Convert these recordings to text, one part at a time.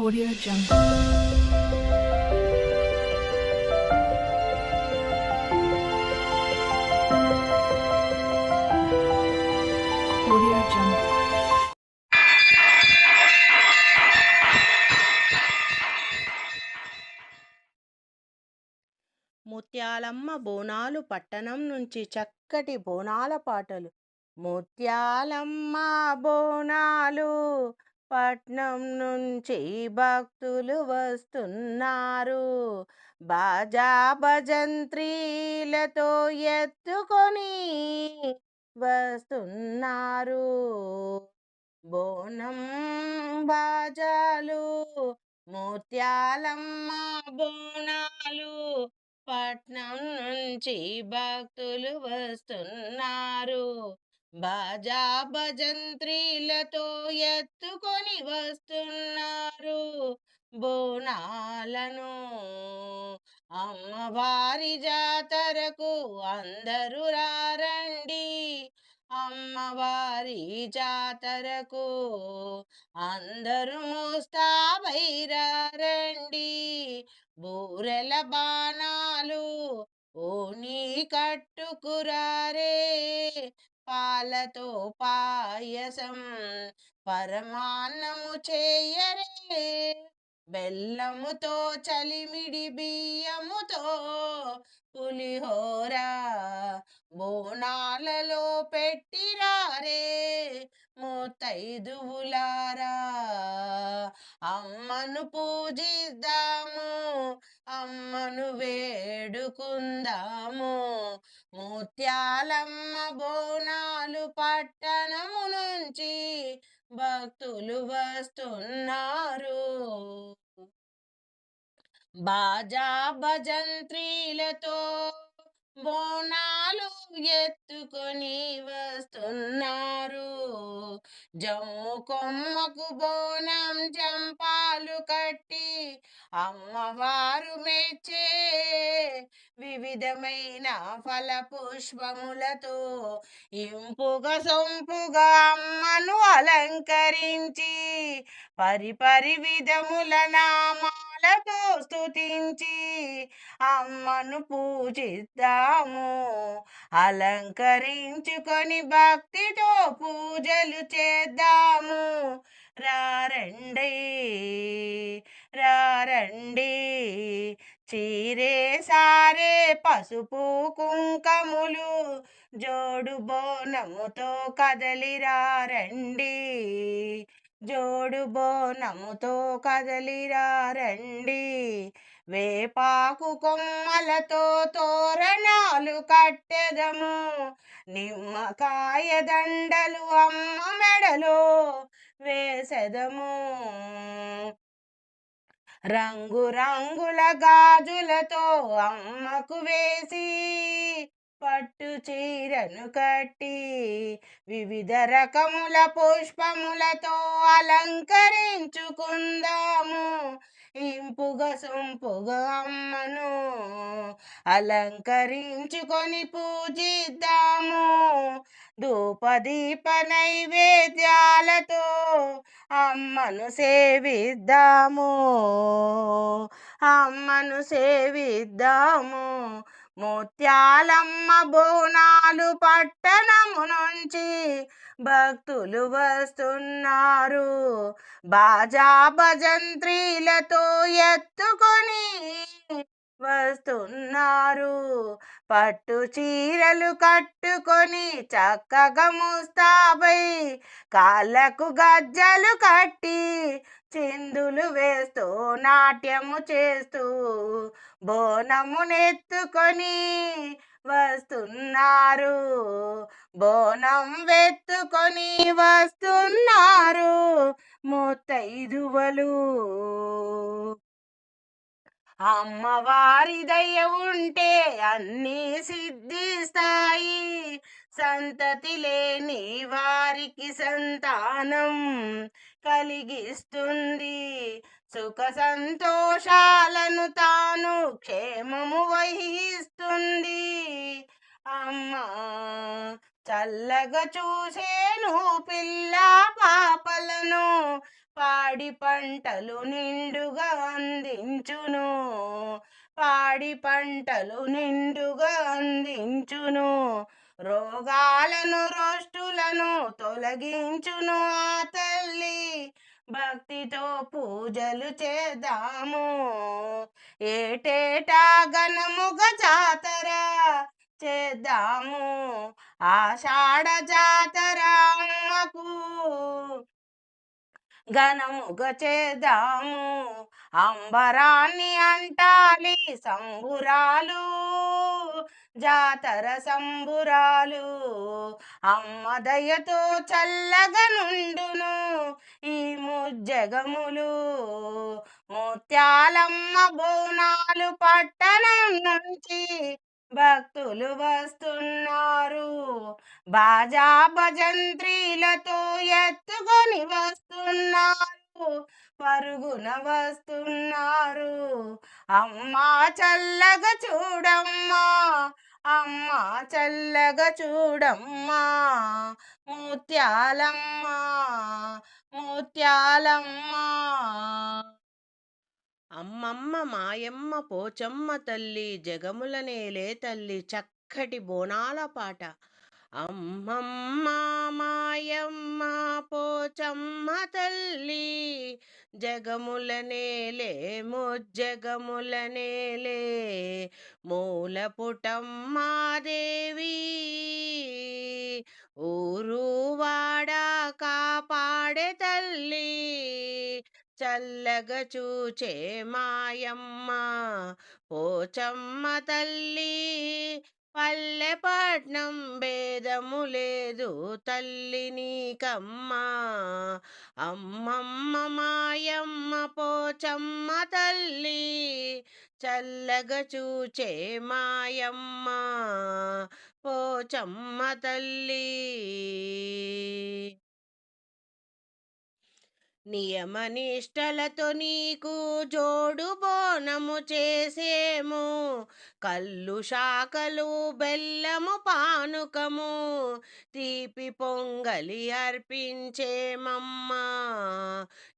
Audio Jungle. Audio Jungle. Mutyalamma Bonalu పట్టణం నుంచి చక్కటి బోనాల పాటలు. ముత్యాలమ్మ బోనాలు పట్నం నుంచి భక్తులు వస్తున్నారు. బాజా భజంత్రీలతో ఎత్తుకొని వస్తున్నారు. బోనం బాజాలు ముత్యాలమ్మ బోనాలు పట్నం నుంచి భక్తులు వస్తున్నారు. బాజా భజంత్రీలతో ఎత్తుకొని వస్తున్నారు బోనాలను. అమ్మవారి జాతరకు అందరూ రారండి, అమ్మవారి జాతరకు అందరూ ముస్తాబైరారండి. బూరెల బాణాలు ఓని కట్టుకురారే, పాలతో పాయసం పరమాన్నము చేయరే, బెల్లముతో చలిమిడి బియ్యముతో పులిహోర బోనాలలో పెట్టిరారే ముత్తైదువులారా. అమ్మను పూజిద్దాము, అమ్మను వేడుకుందాము. ముత్యాలమ్మ బోనాలు పట్టణము నుంచి భక్తులు వస్తున్నారు. బాజా భజంత్రీలతో బోనాలు ఎత్తుకొని వస్తున్నారు. జమ్ము కొమ్మకు బోనం జంపాలు కట్టి అమ్మవారు మెచ్చే వివిధమైన ఫల పుష్పములతో ఇంపుగా సొంపుగా అమ్మను అలంకరించి పరిపరి విధముల నామాలతో స్తుతించి అమ్మను పూజిద్దాము. అలంకరించుకొని భక్తితో పూజలు చేద్దాము. రారండి రారండి, చీరే సారే పసుపు కుంకములు జోడు బోనముతో కదలిరారండి, జోడు బోనముతో కదలిరారండి. వేపాకు కొమ్మలతో తోరణాలు కట్టెదము, నిమ్మకాయ దండలు అమ్మ మెడలో వేసెదము. రంగు రంగుల గాజులతో అమ్మకు వేసి పట్టు చీరను కట్టి వివిధ రకముల పుష్పములతో అలంకరించుకుందాము. ఇంపుగా సొంపుగా అమ్మను అలంకరించుకొని పూజిద్దాము. ధూపదీప నైవేద్యాలతో అమ్మను సేవిద్దాము, అమ్మను సేవిద్దాము. ముత్యాలమ్మ బోనాలు పట్టణము నుంచి భక్తులు వస్తున్నారు. బాజా భజంత్రీలతో ఎత్తుకొని వస్తున్నారు. పట్టు చీరలు కట్టుకొని చక్కగా ముస్తాబై కాళ్ళకు గజ్జలు కట్టి చిందులు వేస్తూ నాట్యము చేస్తూ బోనమునెత్తుకొని వస్తున్నారు. బోనం వెత్తుకొని వస్తున్నారు ముత్తైదువలు. అమ్మవారి దయ ఉంటే అన్నీ సిద్ధిస్తాయి, సంతతి లేని వారికి సంతానం కలిగిస్తుంది. సుఖ సంతోషాలను తాను క్షేమము వహిస్తుంది. అమ్మ చల్లగా చూసేను పిల్ల పాపలను, పాడి పంటలు నిండుగా అందించును. పాడి పంటలు నిండుగా అందించును. రోగాలను రోష్టులను తొలగించును ఆ తల్లి. భక్తితో పూజలు చేద్దాము. ఏటేటా ఘనముగా జాతర చేద్దాము. ఆషాఢ జాతర అమ్మకు ఘనముగా చేద్దాము. అంబరాన్ని అంటాలి సంబురాలు, జాతర సంబురాలు. అమ్మ దయతో చల్లగా నుండును ఈ ముజ్జగములు. ముత్యాలమ్మ బోనాలు పట్టణం నుంచి భక్తులు వస్తున్నారు. బాజా భజంత్రీలతో ఎత్తుకొని వస్తున్నారు. పరుగున వస్తున్నారు. అమ్మా చల్లగా చూడమ్మా, అమ్మా చల్లగా చూడమ్మా. ముత్యాలమ్మ, ముత్యాలమ్మ. అమ్మమ్మ మాయమ్మ పోచమ్మ తల్లి జగముల నేలే తల్లి చక్కటి బోనాల పాట. అమ్మమ్మ మాయమ్మ పోచమ్మ తల్లి జగముల నేలే ముజ్జగముల నేలే మూల పుటమ్మ దేవి ఊరు వాడ కాపాడే తల్లి చల్లగా చూచే మాయమ్మ పోచమ్మ తల్లి పల్లె పట్నం భేదము లేదు తల్లి నీకమ్మ. అమ్మమ్మ మాయమ్మ పోచమ్మ తల్లి చల్లగా చూచే మాయమ్మ పోచమ్మ తల్లి. నియమనిష్టలతో నీకు జోడు బోనము చేసేము. కళ్ళు శాకలు బెల్లము పానుకము తీపి పొంగలి అర్పించేమమ్మా,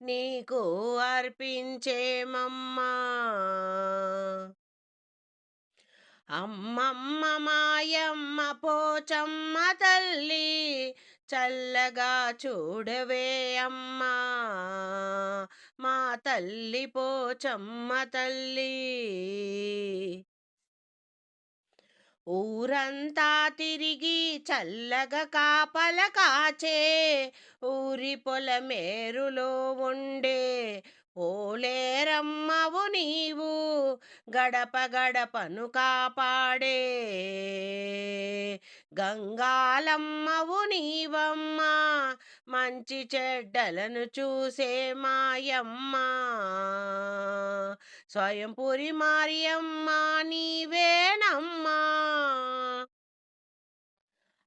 నీకు అర్పించేమమ్మా. అమ్మమ్మ మాయమ్మ పోచమ్మ తల్లి చల్లగా చూడవే అమ్మా, మా తల్లి పోచమ్మ తల్లి. ఊరంతా తిరిగి చల్లగా కాపల కాచే ఊరి పొలమేరులో ఉండే పోలేరమ్మవు నీవు గడప గడపను కాపాడే గంగాలమ్మవు నీవమ్మ మంచి చెడ్డలను చూసే మాయమ్మ. స్వయంపురి మారియమ్మ నీవేనమ్మా.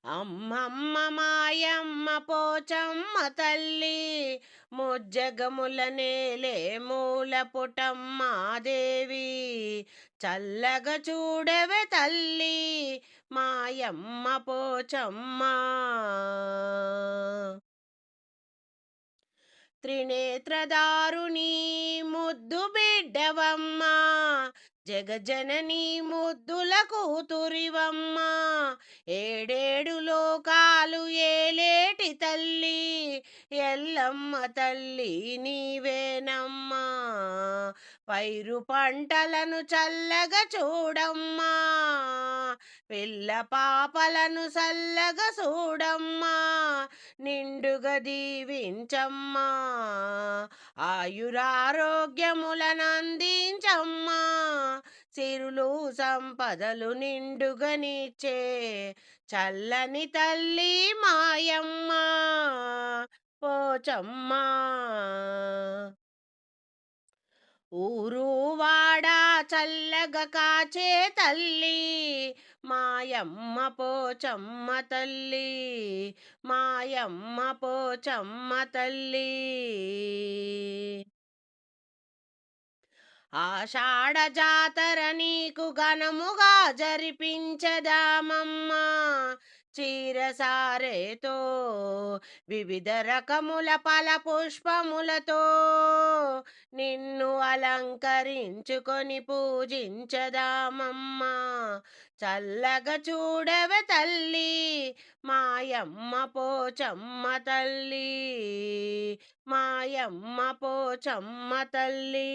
అమ్మమ్మ మాయమ్మ పోచమ్మ తల్లి ముజ్జగముల నేలే మూల పుటమ్మ దేవి చల్లగా చూడవే తల్లి మాయమ్మ పోచమ్మ. త్రినేత్రదారుని ముద్దు బిడ్డవమ్మ జగజనని ముద్దుల కూతురివమ్మ ఏడేడు లోకాలు ఏలేటి తల్లి ఎల్లమ్మ తల్లి నీవేనమ్మా. పైరు పంటలను చల్లగా చూడమ్మా, పిల్ల పాపలను చల్లగా చూడమ్మా, నిండుగా దీవించమ్మా, ఆయురారోగ్యములను అందించమ్మా, సిరులు సంపదలు నిండుగనిచ్చే చల్లని తల్లి మాయమ్మ పోచమ్మ. ఊరు వాడ చల్లగా కాచే తల్లి మాయమ్మ పోచమ్మ తల్లి, మాయమ్మ పోచమ్మ తల్లి. ఆషాఢ జాతర నీకు ఘనముగా జరిపించదామమ్మా, చీరసారేతో వివిధ రకముల ఫల పుష్పములతో నిన్ను అలంకరించుకొని పూజించదామమ్మా. చల్లగా చూడవే తల్లి మాయమ్మ పోచమ్మ తల్లి, మాయమ్మ పోచమ్మ తల్లి.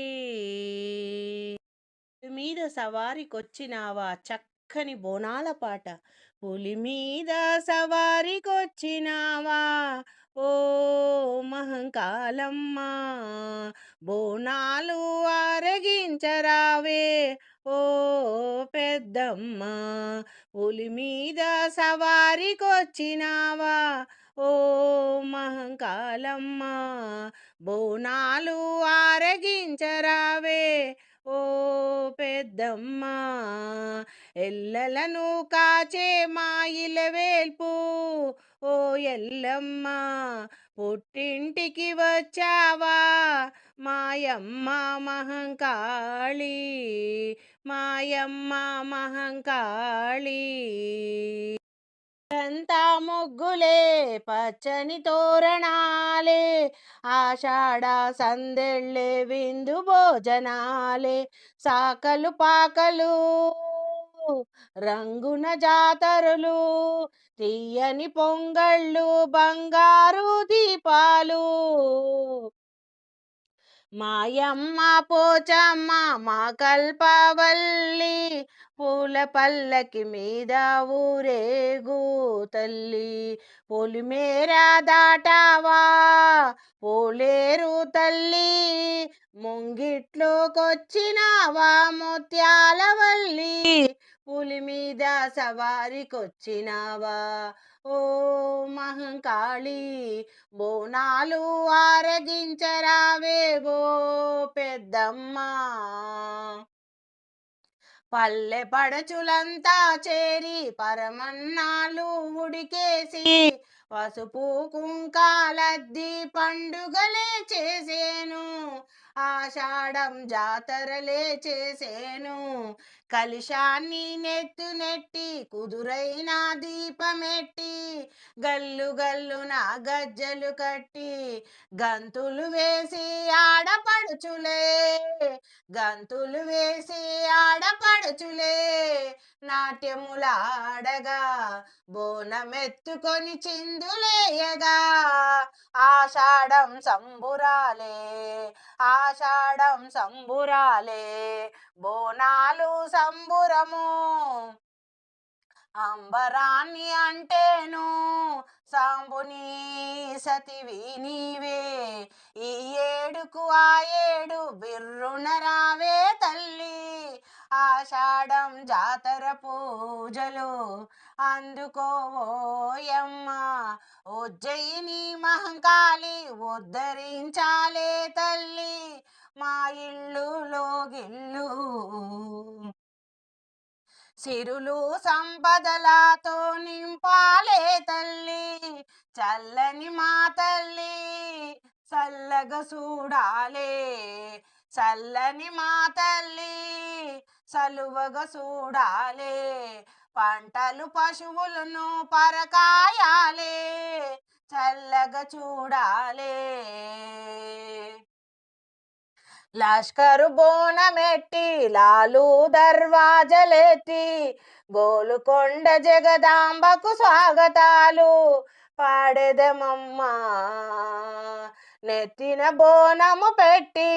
మీద సవారికొచ్చినావా చక్కని బోనాల పాట. పులి మీద సవారికొచ్చినావా ఓ మహంకాళమ్మ, బోనాలు ఆరగించరావే ఓ పెద్దమ్మ. పులి మీద సవారికొచ్చినావా ఓ మహంకాళమ్మ, బోనాలు ఆరగించరావే ఓ పెద్దమ్మ. ఎల్లలను కాచే మా ఇలవేల్పు ఓ ఎల్లమ్మ, పుట్టింటికి వచ్చావా మాయమ్మ మహంకాళి, మాయమ్మ మహంకాళి. అంతా ముగ్గులే పచ్చని తోరణాలే, ఆషాఢ సందెళ్ళే విందు భోజనాలే, సాకలు పాకలు రంగున జాతరులు, తీయని పొంగళ్ళు బంగారు దీపాలు. మాయమ్మ పోచమ్మ మా కల్పవల్లి, పూల పల్లకి మీద ఊరేగు తల్లి. పొలిమేర దాటావా పోలేరు తల్లి, ముంగిట్లోకొచ్చినావా ముత్యాలవల్లి. పులి మీద సవారికొచ్చినావా ఓ మహంకాళి, బోనాలు ఆరగించరావేవో పెద్దమ్మ. పల్లె పడచులంతా చేరి పరమన్నాలు ఉడికేసి, పసుపు కుంకాలద్ది పండుగలే చేసేను, ఆషాఢం జాతరలే చేసేను. కలిశాన్ని నెత్తి కుదురైన దీపమెట్టి, గల్లు గల్లున గజ్జలు కట్టి, గంతులు వేసి ఆడపడుచులే, గంతులు వేసి ఆడపడుచులే నాట్యములాడగా, బోనమెత్తుకొని చిందులేయగా. ఆషాఢం సంబురాలే, ఆషాఢం సంబురాలే, బోనాలు సంబురము. అంబరాన్ని అంటేను సాంబుని సతివి నీవే, ఈ ఏడుకు ఆ ఏడు బిర్రున రావే తల్లి. ఆషాఢం జాతర పూజలు అందుకోవోయమ్మ, ఉజ్జయిని మహంకాళి ఉద్ధరించాలే తల్లి, మా ఇల్లులో గిల్లు సిరులు సంపదలతో నింపాలే తల్లి. చల్లని మా తల్లి చల్లగా చూడాలే, చల్లని మా తల్లి చలువగా చూడాలే. పంటలు పశువులను పరకాయాలే, చల్లగా చూడాలే. లష్కరు బోనమెట్టి లాలు దర్వాజలెత్తి, గోలుకొండ జగదాంబకు స్వాగతాలు పాడెదమమ్మా. నెత్తిన బోనము పెట్టి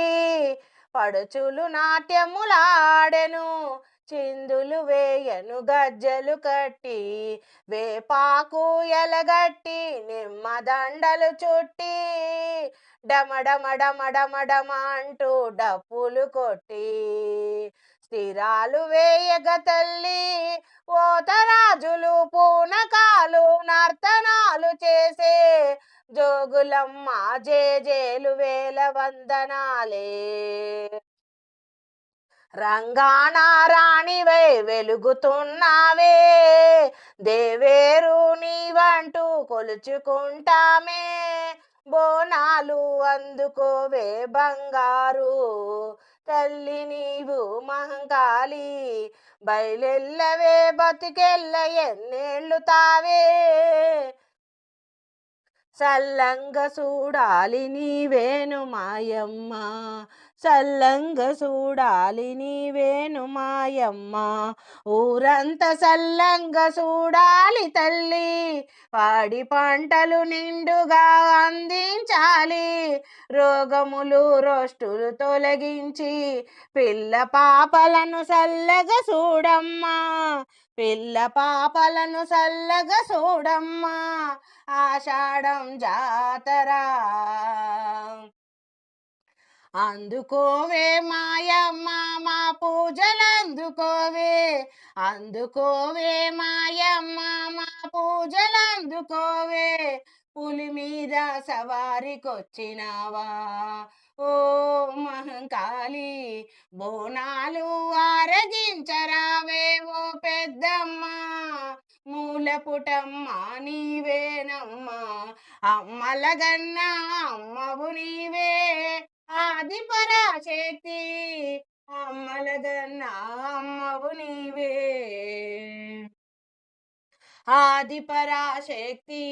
పడుచులు నాట్యములాడెను, చిందులు వేయను గజ్జలు కట్టి, వేపాకు ఎలగట్టి నిమ్మదండలు చుట్టి, డమడమడమడమడమ అంటూ డప్పులు కొట్టి, స్థిరాలు వేయగ తల్లి ఓతరాజులు పూనకాలు నర్తనాలు చేసే, జోగులమ్మ జేజేలు వేల వందనాలే. రంగాన రాణివై వెలుగుతున్నావే, దేవేరు నీవంటూ కొలుచుకుంటామే, బోనాలు అందుకోవే బంగారు తల్లి నీవు మహంకాళి బయలెల్లవే బతుకెల్ల ఎన్నేళ్ళు తావే సల్లంగ చూడాలి నీవేను మాయమ్మ సల్లంగ చూడాలి నీవేను మాయమ్మ ఊరంతా సల్లంగ చూడాలి తల్లి పాడి పంటలు నిండుగా అందించాలి రోగములు రోష్టులు తొలగించి పిల్ల పాపలను సల్లగా చూడమ్మా పిల్ల పాపలను సల్లగా చూడమ్మా ఆషాఢం జాతర అందుకోవే మాయమ్మ మా పూజలు అందుకోవే మాయమ్మ మా పూజలు అందుకోవే పులి మీద సవారికొచ్చినావా ఓ మహంకాళి బోనాలు ఆరగించరావే ఓ పెద్దమ్మ మూలపుటమ్మ నీవేనమ్మా అమ్మలగన్న అమ్మవు నీవే ఆది పరాశక్తి అమ్మలగన్న అమ్మవు నీవే ఆది పరాశక్తి